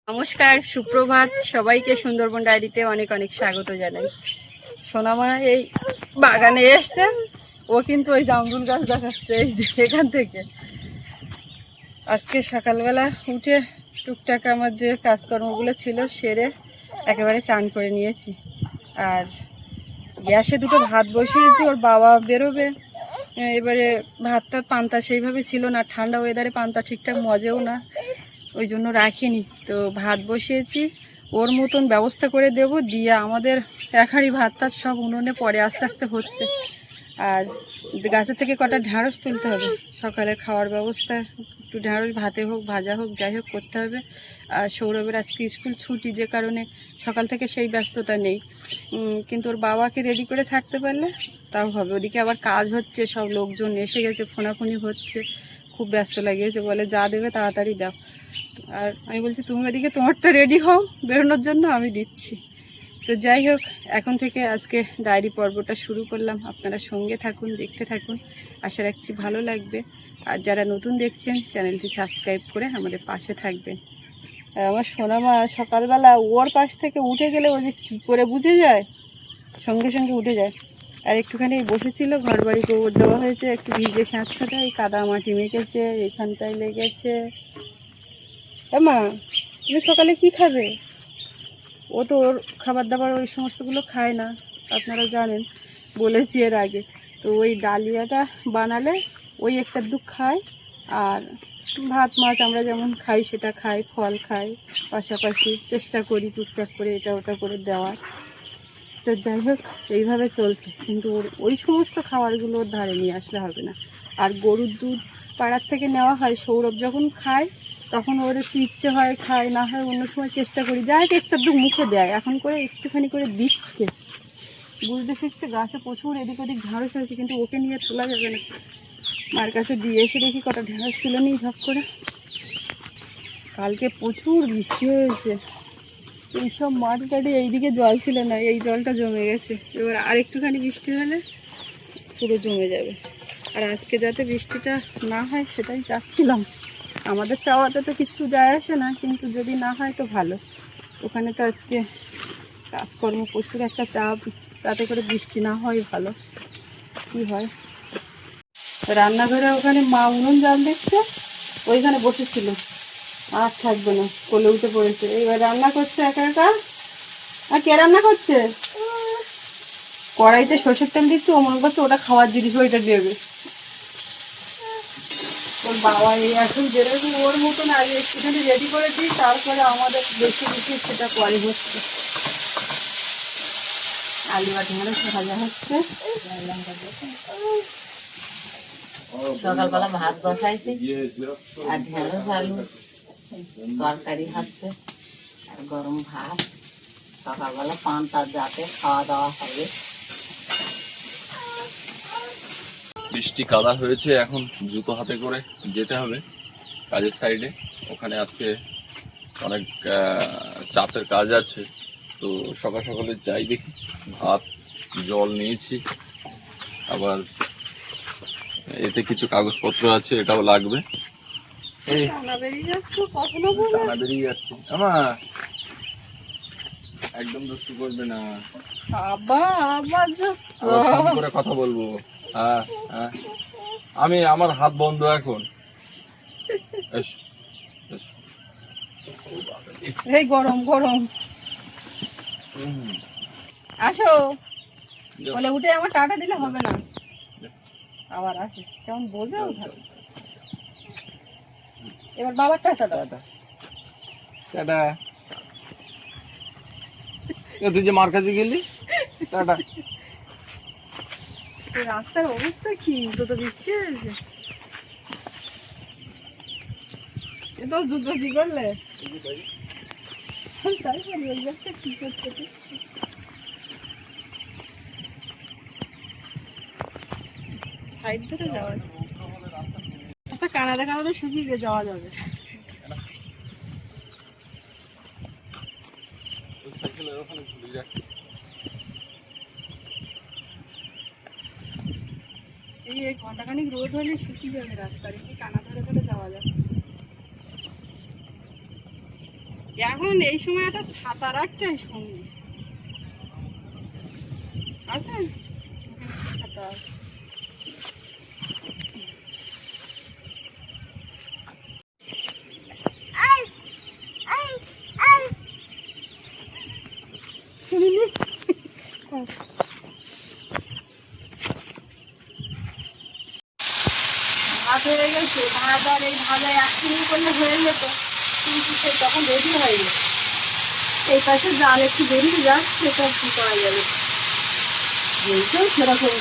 নমস্কার, সুপ্রভাত। সবাইকে সুন্দরবন ডায়েরিতে অনেক অনেক স্বাগত জানাই। সোনামা এই বাগানে এসছে, ও কিন্তু ওই জামরুল গাছ দেখাচ্ছে এই যে এখান থেকে। আজকে সকালবেলা উঠে টুকটাক আমার যে কাজকর্মগুলো ছিল সেরে একেবারে চান করে নিয়েছি। আর গ্যাসে দুটো ভাত বসিয়েছি, ওর বাবা বেরোবে। এবারে ভাতটা পান্তা সেইভাবে ছিল না, ঠান্ডা ওয়েদারে পান্তা ঠিকঠাক মজেও না, ওই জন্য রাখিনি। তো ভাত বসিয়েছি, ওর মতন ব্যবস্থা করে দেব, দিয়ে আমাদের এক হাঁড়ি ভাত টাত সব উনুনে পরে আস্তে আস্তে হচ্ছে। আর গাছের থেকে কটা ঢ্যাঁড়স তুলতে হবে, সকালে খাওয়ার ব্যবস্থা একটু ঢ্যাঁড়স ভাতে হোক ভাজা হোক যাই হোক করতে হবে। আর সৌরভের আজকে স্কুল ছুটি, যে কারণে সকাল থেকে সেই ব্যস্ততা নেই। কিন্তু ওর বাবাকে রেডি করে ছাড়তে পারলে তাও হবে। ওদিকে আবার কাজ হচ্ছে, সব লোকজন এসে গেছে, ফোনাফোনি হচ্ছে, খুব ব্যস্ত লাগিয়েছে। বলে যা দেবে তাড়াতাড়ি দাও। আর আমি বলছি তুমি ওদিকে তোমারটা রেডি হও বেরোনোর জন্য, আমি দিচ্ছি। তো যাই হোক, এখন থেকে আজকে ডায়েরি পর্বটা শুরু করলাম। আপনারা সঙ্গে থাকুন, দেখতে থাকুন, আশা রাখছি ভালো লাগবে। আর যারা নতুন দেখছেন চ্যানেলটি সাবস্ক্রাইব করে আমাদের পাশে থাকবেন। আমার সোনামা সকালবেলা ওর পাশ থেকে উঠে গেলে ও যে কী করে বুঝে যায়, সঙ্গে সঙ্গে উঠে যায়। আর একটুখানি বসেছিল, ঘর বাড়ি গোবর দেওয়া হয়েছে, একটু ভিজে স্যাঁতস্যাঁতে, এই কাদা মাটি মেখেছে, এখানটায় লেগেছে। মা, তুমি সকালে কি খাবে? ও তো ওর খাবার দাবার ওই সমস্তগুলো খায় না, আপনারা জানেন, বলেছি এর আগে। তো ওই ডালিয়াটা বানালে ওই একটা দুঃখ খায়, আর ভাত মাছ আমরা যেমন খাই সেটা খাই, ফল খাই, পাশাপাশি চেষ্টা করি টুকটাক করে এটা ওটা করে দেওয়ার। তো যাই হোক, এইভাবে চলছে। কিন্তু ওর ওই সমস্ত খাবারগুলো ওর ধারে নিয়ে আসলে হবে না। আর গরুর দুধ পাড়ার থেকে নেওয়া হয়, সৌরভ যখন খায় তখন ওর একটু ইচ্ছে হয় খায়, না হয় অন্য সময় চেষ্টা করি যাই হোক একটা দু মুখে দেয়। এখন করে একটুখানি করে দিচ্ছে, বুঝতে শিখছে। গাছে প্রচুর এদিক ওদিক ঢ্যাঁড়স হয়েছে, কিন্তু ওকে নিয়ে তোলা যাবে না। মার কাছে দিয়ে এসে দেখি কটা ঢ্যাঁড়স তুলে নিই ঝপ করে। কালকে প্রচুর বৃষ্টি হয়েছে, এইসব মাঠ টাটে এইদিকে জল ছিল না, এই জলটা জমে গেছে। এবার আর একটুখানি বৃষ্টি হলে পুরো জমে যাবে। আর আজকে যাতে বৃষ্টিটা না হয় সেটাই চাচ্ছিলাম। আমাদের চাওয়াতে তো কিছু যায় আসে না, কিন্তু যদি না হয় তো ভালো। ওখানে তো আজকে কাজকর্ম প্রচুর একটা চাপ, তাতে করে বৃষ্টি না হয় ভালো। কি হয়, রান্নাঘরে ওখানে মা উনুন জাল দেখছে, ওইখানে বসেছিল, আর থাকবে না, কোলে উঠে পড়েছে। এবার রান্না করছে একা একা। আর কে রান্না করছে? কড়াইতে সর্ষের তেল দিচ্ছে, ও মনে করছে ওটা খাওয়ার জিনিস, ওইটা দেবে। ওর বাবা এই এখন যেরকম ওর মতন আগে একটুখানি রেডি করে দিই, তারপরে আমাদের বেশি বেশি সেটা পরে হচ্ছে। আলু আর ঢেঁড়স ভাজা হচ্ছে। সকালবেলা ভাত বসাইছি, আর ঢেঁড়স আলু তরকারি হচ্ছে, আর গরম ভাত। সকালবেলা পান্তা যাতে খাওয়া দাওয়া হবে। বৃষ্টি কাদা হয়েছে, এখন জুতো হাতে করে যেতে হবে কাজের সাইডে। ওখানে আজকে অনেক চাপের কাজ আছে, তো সকাল সকালে যাই দেখি। ভাত জল নিয়েছি, আবার এতে কিছু কাগজপত্র আছে, এটাও লাগবে। এই টানা বেরিয়ে যাচ্ছে আমার, একদম দুষ্টু করবে না, ফোন করে কথা বলবো। হ্যাঁ হ্যাঁ, আমি আমার হাত বন্ধ এখন। এই গরম গরম, আসো। বলে উঠে আমার টাটা দিলে হবে না, আবার আসে কেমন বোঝে। এবার বাবার টাটা দাও। টাটা। তুই যে মার কাছে গেলি, টাটা। রাস্তার অবস্থা কি, তো বৃষ্টি হয়েছে, এটাও জুতো কি করলে তাই বলি, ওই গাছটা কি করছে? সাইড ধরে যাওয়া, রাস্তা কানাদা কানাদা শুকিয়ে যাওয়া যাবে। এই ঘন্টাখানিক রোদ হলে শুকিয়ে যাবে রাস্তার, কি কানা ধরে ধরে যাওয়া যায়। এখন এই সময় একটা ছাতা রাখতেই সঙ্গে আচ্ছা ছাতা ভাত হয়ে গেছে, ভাত আর এই ভাজা একসঙ্গে করলে হয়ে যেত, কিন্তু সে তখন রেডি হয়ে গেছে। এই পাশে জাল একটু বেরিয়ে যাচ্ছে, সেটা কি করা যাবে, যেহেতু সেরকম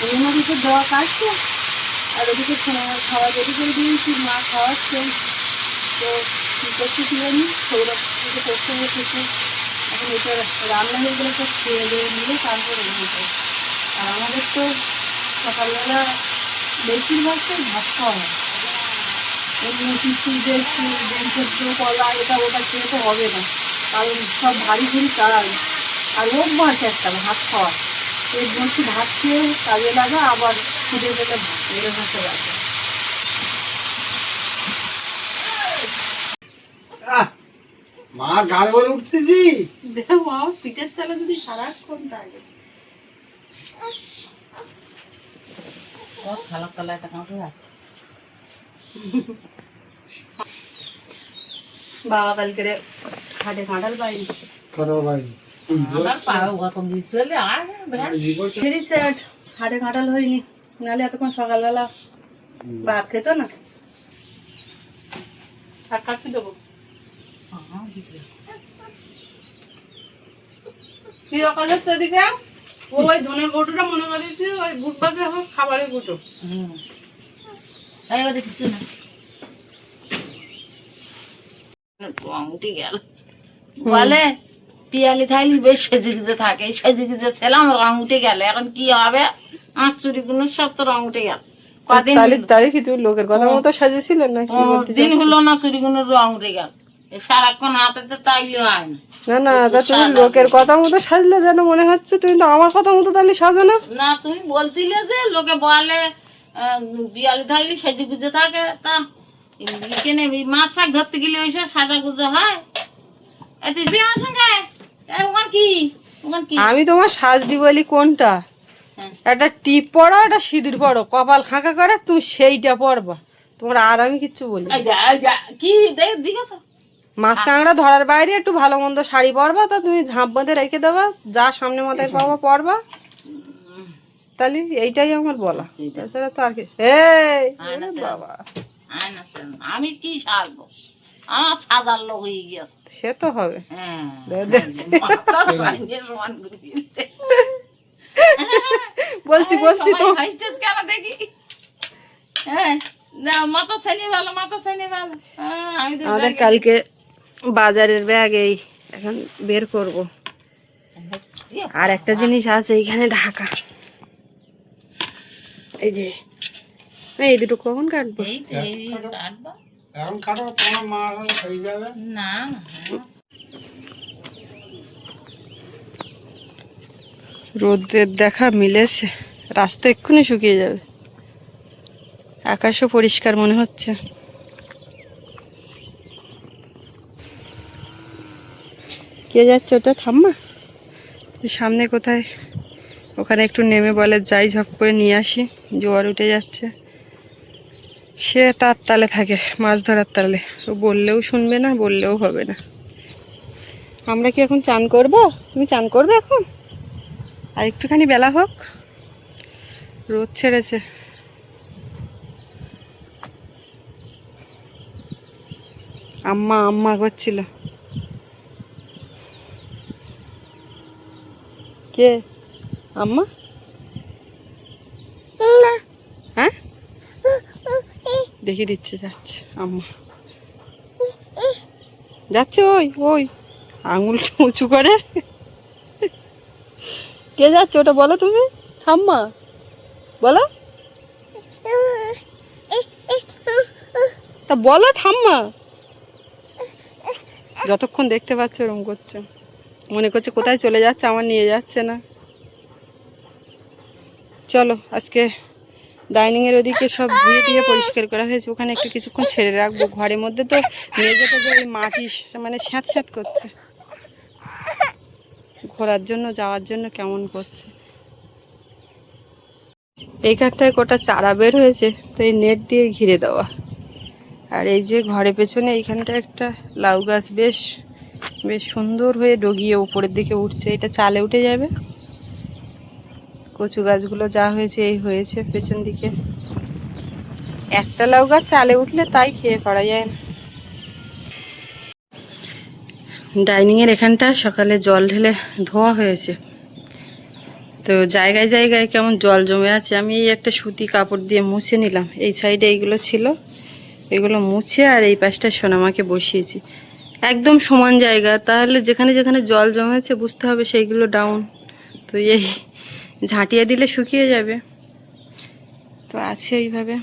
ওই মধ্যে দেওয়া কাটছে আর ওদিকে খাওয়া রেডি করে দিয়েছি, মা খাওয়াচ্ছে। তো করতে দিয়ে নিই সৌরভ থেকে করতে হয়ে থেকে এখন এটা রান্না হয়ে গেলে তো খেয়ে দিয়ে নিয়ে তারপরে নিতে। আর আমাদের তো সকালবেলা বেশিরভাগ তো ভাত খাওয়া হয়, অন্য কিছু যে সেদ্ধ কলা এটা ওটা খেয়ে তো হবে না, কারণ সব ভারী ভারী কাজ আর অভ্যাস একটা ভাত খাওয়া। এর মধ্যে ভাত খেয়ে কাজে লাগা, আবার খিদে পেলে ভাত এরকম একটা ব্যাপার। মা গাল বলে উঠতেছি। দেখো মা পিঠের চালে যদি সারাক্ষণ থাকে। খালা খালা একটা কাঁচা আছে। বাবা কালকে হাটে কাঁঠাল পাইনি, করো ভাই আমার পাড়া কত দিতে হলে আর ফেরি সেট হাটে কাঁঠাল হয়নি, নাহলে এতক্ষণ সকালবেলা ভাত খেত না। আর কাটতে দেবো কি অকালের তো এদিকে ওই ধনের কৌটোটা মনে করেছি ওই বুট বাজে খাবারের কৌটো। এইবার কিছু না আঙুটি গেল বলে পিয়ালি থাইলি বেশ সেজে গিজে থাকে, সেজে গিজে ছিলাম রং উঠে গেল, এখন কি হবে আঁচ চুরি গুলো সব তো রং উঠে গেল। কদিন কি তুমি লোকের কথা মতো সাজেছিল না? দিন হলো না চুরি গুলো রং উঠে গেল, সারাক্ষণ হাতে তো তাইলে হয় না। না না, তা তুমি লোকের কথা মতো সাজলে যেন মনে হচ্ছে, তুমি তো আমার কথা মতো তাহলে সাজো না। না তুমি বলছিলে যে লোকে বলে বিয়ালি থাইলি সেজে গুজে থাকে, তা কেনে মাছ শাক ধরতে গেলে ওইসব সাজা গুজো হয়। আমি তোমার সাজদি বলি কোনটা, একটা টিপ পরো, একটা সিঁদুর পরো, কপাল খাঁকা করে তুমি সেইটা পরবা, তোমার আর আমি কিচ্ছু বলি না। কি দেখেছ মাছ কাঁকড়া ধরার বাইরে একটু ভালো মন্দ শাড়ি পরবা, তা তুমি ঝাঁপ বেঁধে রেখে দেবা, যা সামনে মাথায় পাবা পরবা, তাহলে এইটাই আমার বলা। তাছাড়া তো আর কি বাবা আমি কি সাজবো, আমার সাজার লোক হয়ে গিয়েছে। সে তো হবে। বলছি বলছি তো কেন দেখি মাথা ছানি ভালো, মাথা ছানি ভালো। আমাদের কালকে বাজারের ব্যাগ এই এখন বের করব। আর একটা জিনিস আছে এইখানে ঢাকা, এই যে এই দুটো কখন কাটবো? এখন কাটো, তোমার মা হয়ে যাবে না রোদের দেখা মিলেছে, রাস্তা এক্ষুনি শুকিয়ে যাবে, আকাশও পরিষ্কার মনে হচ্ছে। কে যাচ্ছে ওটা? ঠাম্মা সামনে কোথায়, ওখানে একটু নেমে বলে যাই ঝপ করে নিয়ে আসি, জোয়ার উঠে যাচ্ছে। সে তার তালে থাকে, মাছ ধরার তালে, ও বললেও শুনবে না, বললেও হবে না। আমরা কি এখন চান করবো? তুমি চান করবে এখন? আর একটুখানি বেলা হোক, রোদ ছেড়েছে। আম্মা আম্মা করছিল। কে আম্মা? হ্যাঁ দেখে দিচ্ছে, যাচ্ছে আম্মা, যাচ্ছে ওই ওই আঙুল উঁচু করে। কে যাচ্ছে ওটা বলো তুমি? ঠাম্মা বলো, তা বলো ঠাম্মা। যতক্ষণ দেখতে পাচ্ছ ওরকম করছে, মনে করছে কোথায় চলে যাচ্ছে, আমার নিয়ে যাচ্ছে না। চলো আজকে ডাইনিংয়ের ওদিকে সব ধুয়ে দিয়ে পরিষ্কার করা হয়েছে, ওখানে একটু কিছুক্ষণ ছেড়ে রাখবো। ঘরের মধ্যে তো মেঝেতে যে ওই মাটি মানে স্যাঁত স্যাঁত করছে, ঘোরার জন্য যাওয়ার জন্য কেমন করছে। এই কাঠটায় কটা চারা বের হয়েছে, তো এই নেট দিয়ে ঘিরে দেওয়া। আর এই যে ঘরের পেছনে এইখানটা একটা লাউ গাছ বেশ বেশ সুন্দর হয়ে ডগিয়ে উপরের দিকে উঠছে, এটা চালে উঠে যাবে। কচু গাছগুলো যা হয়েছে এই হয়েছে পেছন দিকে। একটা লাউ গাছ চালে উঠলে তাই খেয়ে পারা যায় না। ডাইনিংয়ের এখানটা সকালে জল ঢেলে ধোয়া হয়েছে, তো জায়গায় জায়গায় কেমন জল জমে আছে। আমি এই একটা সুতি কাপড় দিয়ে মুছে নিলাম, এই সাইডে এইগুলো ছিল, এগুলো মুছে আর এই পাশটা সোনামাকে বসিয়েছি একদম সমান জায়গা। তাহলে যেখানে যেখানে জল জমেছে বুঝতে হবে সেইগুলো ডাউন, তো এই ঝাঁটিয়ে দিলে শুকিয়ে যাবে। তো আছে ওইভাবে।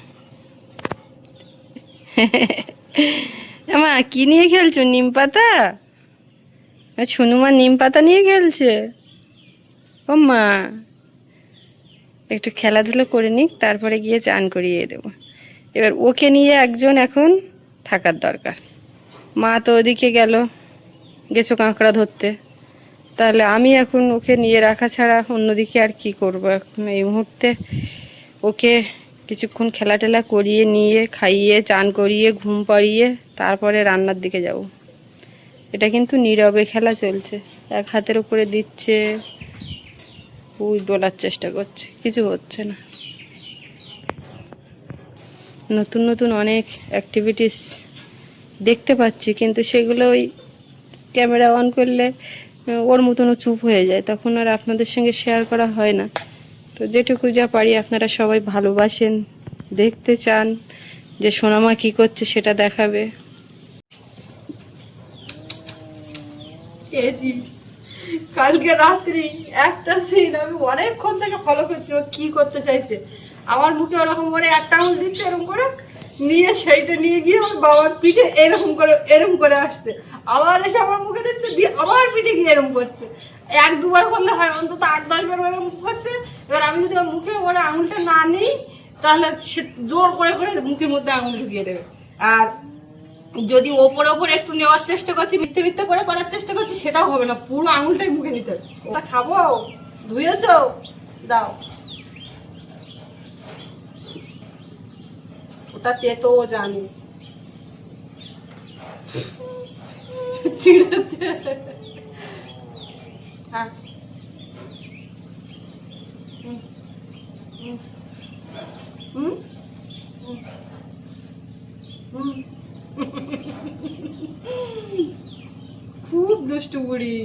মা কি নিয়ে খেলছো? নিম পাতা? ছুনুমা নিম পাতা নিয়ে খেলছে। ও মা, একটু খেলাধুলো করে নিক, তারপরে গিয়ে চান করিয়ে দেবো। এবার ওকে নিয়ে একজন এখন থাকার দরকার। মা তো ওদিকে গেছো কাঁকড়া ধরতে, তাহলে আমি এখন ওকে নিয়ে রাখা ছাড়া অন্যদিকে আর কি করবো এখন এই মুহূর্তে। ওকে কিছুক্ষণ খেলা টেলা করিয়ে নিয়ে খাইয়ে চান করিয়ে ঘুম পাড়িয়ে তারপরে রান্নার দিকে যাব। এটা কিন্তু নীরবে খেলা চলছে, এক হাতের উপরে দিচ্ছে, ওই ডোলার চেষ্টা করছে, কিছু হচ্ছে না। নতুন নতুন অনেক অ্যাক্টিভিটিস দেখতে পাচ্ছি, কিন্তু সেগুলো ওই ক্যামেরা অন করলে ওর মতনও চুপ হয়ে যায়, তখন আর আপনাদের সঙ্গে শেয়ার করা হয় না। তো যেটুকু যা পারি, আপনারা সবাই ভালোবাসেন, দেখতে চান যে সোনামা কি করছে সেটা দেখাবে। কালকে রাত্রি একটা সিন আমি অনেকক্ষণ থেকে ফলো করছি, ও কি করতে চাইছে। আমার মুখে ওরকম করে একটা আঙুল দিচ্ছে এরকম করে, নিয়ে সেইটা নিয়ে গিয়ে আমার বাবার পিঠে এরকম করে আসছে, আবার এসে আমার মুখে দিচ্ছে, দিয়ে আবার পিঠে গিয়ে এরকম করছে। এক দুবার করলে হয়, অন্তত 8-10 বার এরকম করছে। এবার আমি যদি ওর মুখে ওর আঙুলটা না নিই, তাহলে সে জোর করে করে মুখের মধ্যে আঙুল ঢুকিয়ে দেবে। আর যদি ওপরে ওপরে একটু নেওয়ার চেষ্টা করছি, মিথ্যে মিথ্যে করে করার চেষ্টা করছি, সেটাও হবে না, পুরো আঙুলটাই মুখে নিতে হবে। ওটা খাবো, ধুয়েছ, দাও। ওটা তেতো জানি, ছিঁড়েছে। হ্যাঁ, খুব দুষ্টু বুড়ি।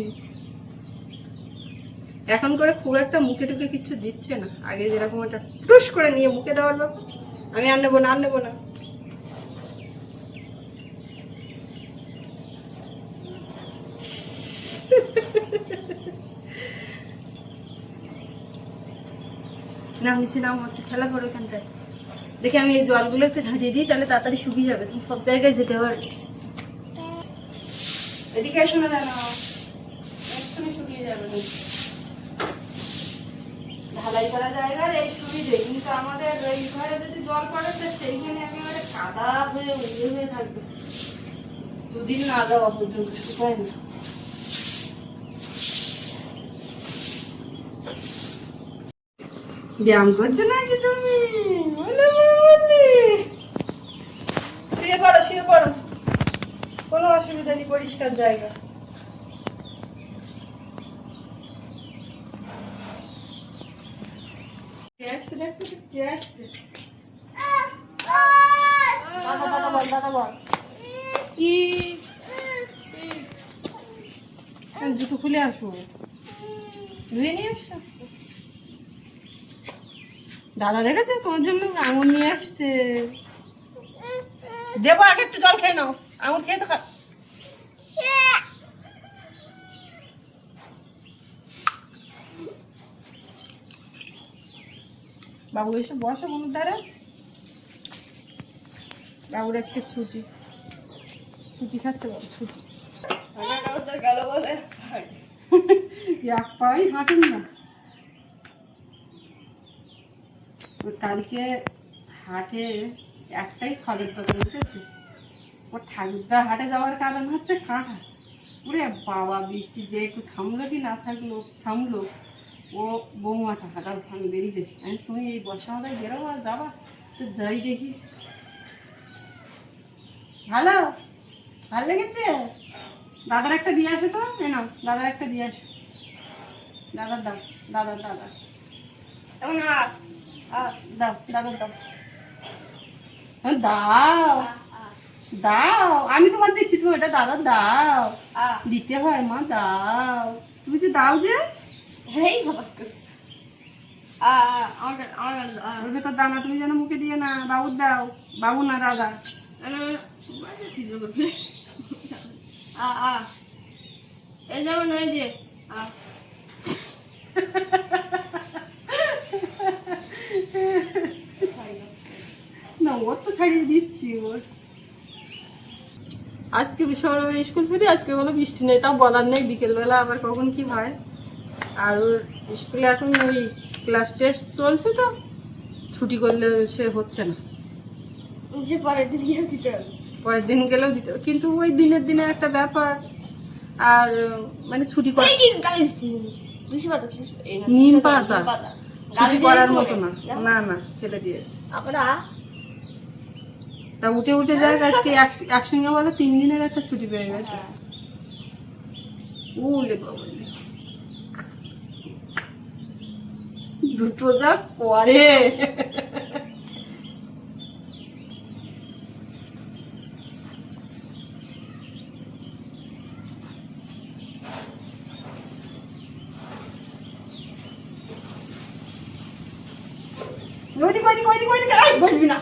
এখন করে খুব একটা মুখে টুকে কিচ্ছু দিচ্ছে না, আগে যেরকম একটা টুস করে নিয়ে মুখে দেওয়ার ব্যাপার। আমি আর নেবো না, আর নেবো না। নাম নিচে নাম, একটু খেলা করো এখানটায়। দেখে আমি এই জলগুলো একটু ঝাঁটিয়ে দিই, তাহলে তাড়াতাড়ি শুকিয়ে যাবে, তুমি সব জায়গায় যেতে পারবে। এদিকে শোনা জানো, এক্ষুনি শুকিয়ে যাবে। ঢালাই করা জায়গার এই সুবিধে, কিন্তু আমাদের এই ঘরে যদি জল পড়ে তো সেইখানে একেবারে কাদা হয়ে উড়ে হয়ে থাকবে, দুদিন না যাওয়া পর্যন্ত শুকায় না। ব্যায়াম করছো নাকি তুমি? শুয়ে পড়ো, শুয়ে পড়ো, কোনো অসুবিধা নেই, পরিষ্কার জায়গা। জুতো খুলে আসো, ধুয়ে নিয়ে আসছো। দাদা দেখেছে তোমার জন্য আঙুর নিয়ে আসছে, দেবো। আগে একটু জল খেয়ে নাও, আঙুর খেয়ে তো খা। বাবু এসে বসো মনুর ধারে, বাবুর আজকে ছুটি, ছুটি খাচ্ছে বাবু, ছুটি। গেল বলে এক পাই হাঁটেন না, তো কালকে হাটে একটাই ফলের দোকান উঠেছে, ওর ঠাকুরদা হাটে যাওয়ার কারণ হচ্ছে কাঁঠা। ওরে বাবা, বৃষ্টি যে একটু থামলো কি না থামলো, ও বৌমা টাকাটা আমি বেরিয়েছে। তুমি এই বর্ষা মাথায় বেরোবো আর যাবা? তো যাই দেখি। ভালো লেগেছে? দাদার একটা দিয়ে আসো তো, না দাদার একটা দিয়ে আসো। দাদার দাও, দাদার দাও, দাদার দাও, দাও দাও, আমি তোমার দিচ্ছি, তুমি এটা দাদার দাও। দিতে হয় মা, দাও, তুমি তো দাও যে। ওর ভেতর দাও না, তুমি যেন মুখে দিয়ে না, বাবুর দাও, বাবু না দাদা। এই যেমন ওই যে না, ওর তো ছাড়িয়ে দিচ্ছি ওর। আজকে সৌরভের স্কুল ছুটি, আজকে বলো বৃষ্টি নেই, তাও বলার নেই, বিকেলবেলা আবার কখন কি হয়। আর ওর স্কুলে এখন ওই ক্লাস টেস্ট চলছে, তো ছুটি করলে সে হচ্ছে না, পরের দিন গেলেও দিতে হবে। কিন্তু ওই দিনের দিনে একটা ব্যাপার, আর মানে ছুটি করা নিম পাতা ছুটি করার মতো না, না না ফেলে দিয়েছে। তা উঠে উঠে যাক, আজকে একসঙ্গে বলে 3 দিনের একটা ছুটি পেয়ে গেছে। উলে বাবা, দুটো যা পরে। বলবি না,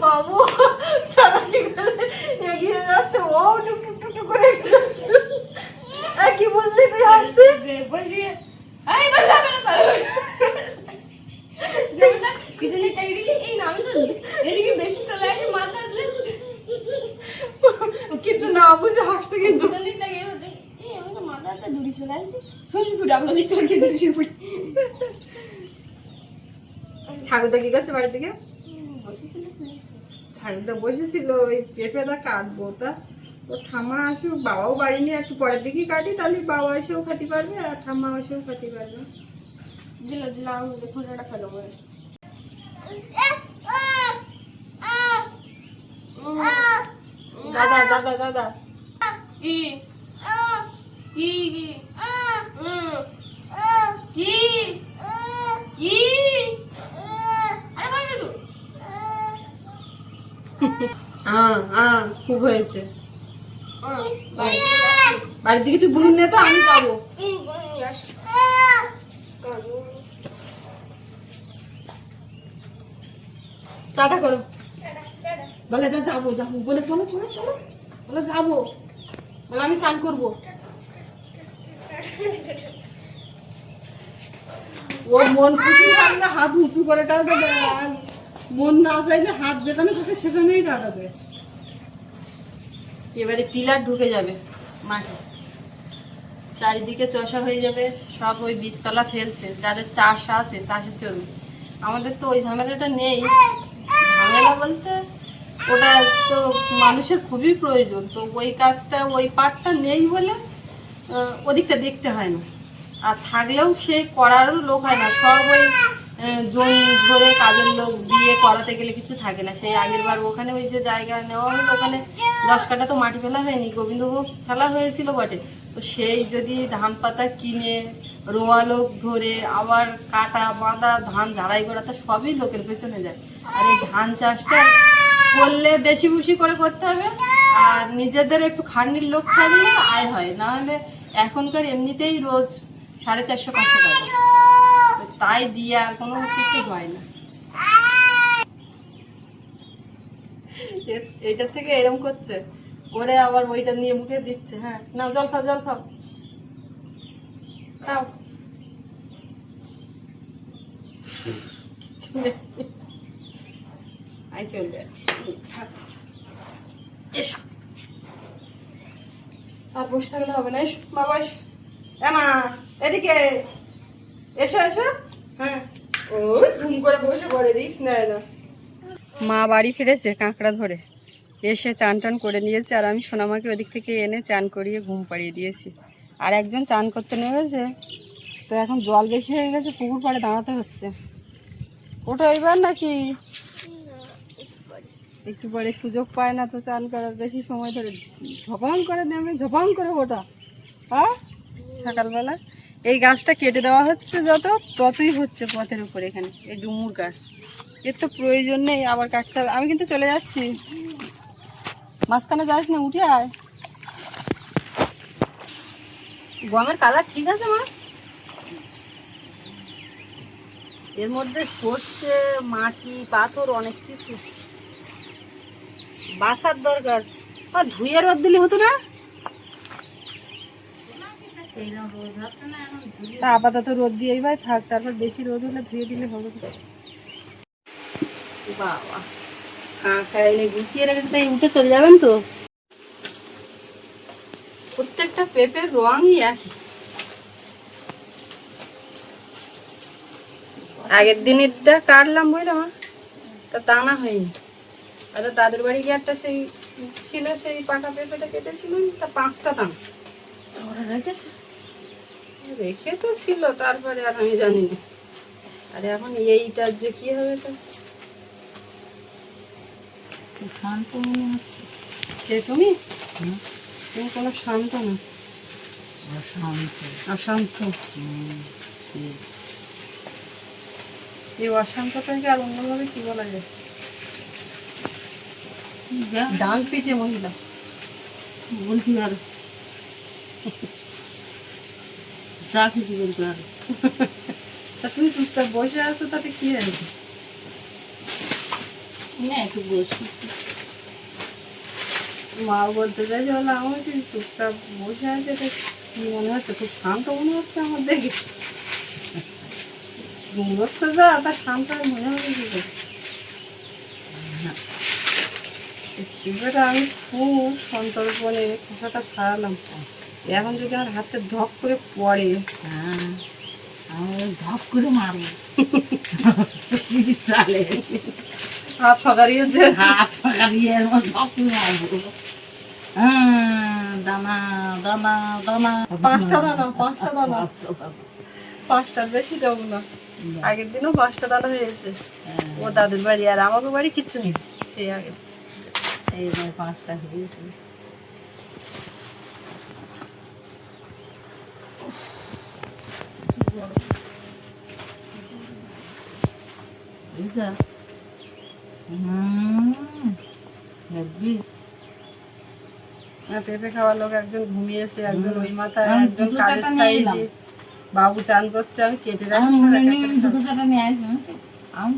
বাবু চালাকি করে এগিয়ে যাচ্ছে, ও টুকটুক করে এগিয়ে যাচ্ছে। কি বুঝলি তুই হাসছিস? কিছু না বুঝে হাসছে, কিন্তু ঠাকুরদা কি করছে বাড়ি থেকে? ঠাকুরদা বসেছিল ওই পেঁপেটা কাটবো, তা ও ঠাম্মা আসুক, বাবাও বাড়ি নিয়ে একটু পরের দিকেই কাটি, তাহলে বাবা এসেও খাতে পারবে আর ঠাম্মা এসেও খাতে পারবে। দাদা দাদা দাদা খুব হয়েছে। বাড়ির দিকে তুই বুনুন নে, তো আমি যাবো। টাটা করো, বলে তা যাবো যাবো, বলে চলো চলো চলো, বলে যাবো, বলে আমি চান করবো। ও মন খুশি থাকলে হাত উঁচু করে টাটা দেয়, আর মন না চাইলে হাত যেখানে থাকে সেখানেই টাটা দেয়। এবারে পিলার ঢুকে যাবে মাঠে, চারিদিকে চষা হয়ে যাবে, সব ওই বীজতলা ফেলছে, যাদের চাষ আছে চাষের জন্য। আমাদের তো ওই ঝামেলাটা নেই, ঝামেলা বলতে ওটা তো মানুষের খুবই প্রয়োজন, তো ওই কাজটা ওই পার্টটা নেই বলে ওদিকটা দেখতে হয় না। আর থাকলেও সে করারও লোক হয় না, সব ওই জন ধরে কাজের লোক দিয়ে করাতে গেলে কিছু থাকে না। সেই আগের বার ওখানে ওই যে জায়গা নেওয়া হলো, ওখানে 10 কাঠা তো মাটি ফেলা হয়নি, গোবিন্দভোগ ফেলা হয়েছিল বটে। তো সেই যদি ধান পাতা কিনে রোয়া লোক ধরে আবার কাটা বাঁধা ধান ঝাড়াই করা, তো সবই লোকের পেছনে যায়। আর এই ধান চাষটা করলে বেশি বেশি করে করতে হবে, আর নিজেদের একটু খাটনির লোক থাকলে আয় হয়, নাহলে এখনকার এমনিতেই রোজ 450-500 টাকা, তাই দিয়ে আর কোনো কিছু হয় না। এইটার থেকে এরকম করছে, ওরে আবার ওইটা নিয়ে মুখে দিচ্ছে। হ্যাঁ নাও, জল খাও, জল খাও, খাও। আই চলে যাচ্ছি, এসো, আর বসে থাকলে হবে না, এসো বাবা এসো। মা এদিকে এসো এসো। হ্যাঁ ওই ঘুম করে বসে পড়ে রিক্স নেয় না। মা বাড়ি ফিরেছে কাঁকড়া ধরে, এসে চান টান করে নিয়েছে, আর আমি সোনামাকে ওদিক থেকে এনে চান করিয়ে ঘুম পাড়িয়ে দিয়েছি। আর একজন চান করতে নেমেছে, তো এখন জল বেশি হয়ে গেছে, পুকুর পাড়ে দাঁড়াতে হচ্ছে। ওটা এবার নাকি একটু পরে সুযোগ পায় না তো চান করার, বেশি সময় ধরে ঝপাং করে নেমে ঝপাং করে ওটা। হ্যাঁ সকালবেলা এই গাছটা কেটে দেওয়া হচ্ছে, ততই হচ্ছে পথের উপরে। এখানে এই ডুমুর গাছ, এর তো প্রয়োজন নেই, আবার কাটতে হবে। আমি কিন্তু চলে যাচ্ছি, মাঝখানে যাস না, উঠে আয়। গমের কালার ঠিক আছে মা? এর মধ্যে সর্ষে, মাটি, পাথর, অনেক কিছু বাছার দরকার। আর ধুয়ে রোদ দিলে হতো না? তা আপাতত রোদ দিয়েই ভাই থাক, তারপর বেশি রোদ হলে ধুয়ে দিলে হবে। বাবা কাঁকড়া গুছিয়ে রেখেছে, তাই উঠে চলে যাবেন তো? প্রত্যেকটা পেঁপের রঙই একই। আগের দিনেরটা কাটলাম বুঝলাম, তা দানা হয়নি। আর দাদুর বাড়ি গিয়ে একটা সেই ছিল, সেই পাকা পেঁপেটা কেটেছিলাম, তা 5টা দানা ওরা রেখেছে। রেখে তো ছিল, তারপরে আর আমি জানি না। আর এখন এইটার যে কি হবে, তো শান্ত মনে হচ্ছে। কে তুমি? তুমি কোনো শান্ত না, অশান্ত। অশান্ত। এই অশান্তটাকে আর অন্যভাবে কি বলা যায়? ডান পিঠে মহিলা বলতে পারো, যা কিছু বলতে পারো। তা তুমি চুপচাপ বসে আছো, তাতে কি হয়েছে? না একটু বসিস। মা বলতে চাইছে, বলে আমার কি চুপচাপ বসে আছে, এটা কি মনে হচ্ছে? খুব শান্ত মনে হচ্ছে আমার দেখে। হচ্ছে যা, তা শান্ত মনে হবে কি করে? এবারে আমি খুব সন্তর্পণে খোসাটা ছাড়ালাম, এখন যদি আমার হাতে ধপ করে পড়ে। হ্যাঁ আমি ধপ করে মারবো। চালে হাত ফাঁকারিয়ে যে হাত ফাঁকারিয়ে ধপ করে মারবো। হ্যাঁ দানা দানা দানা। 5টা দানা, 5টা দানা, 5টার বেশি দেবো না। আগের দিনও 5টা দানা হয়েছে। ও দাদুর বাড়ি, আর আমাকে বাড়ি কিচ্ছু নেই সেই আগে। এই 5টা হয়েছে। বুঝা হেবি। পেঁপে খাওয়ার লোক একজন ঘুমিয়েছে, একজন ওই মাথায়, একজন কাজের সাইডে। বাবু চান করছে, আমি কেটে রাখছি। দুটো চাটা নিয়ে আসবো। আমি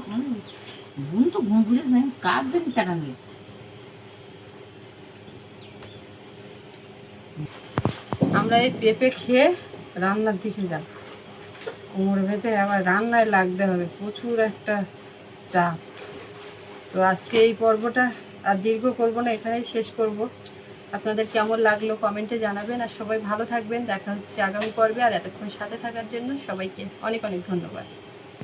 ঘুম তো ঘুম ঘুরেছে, কার দিন চাটা নিয়ে। আমরা এই পেঁপে খেয়ে রান্নার দিকে যাব, কোমর বেঁধে আবার রান্নায় লাগতে হবে, প্রচুর একটা চাপ। তো আজকে এই পর্বটা আর দীর্ঘ করব না, এখানেই শেষ করব। আপনাদের কেমন লাগলো কমেন্টে জানাবেন, আর সবাই ভালো থাকবেন। দেখা হচ্ছে আগামী পর্বে। আর এতক্ষণ সাথে থাকার জন্য সবাইকে অনেক অনেক ধন্যবাদ।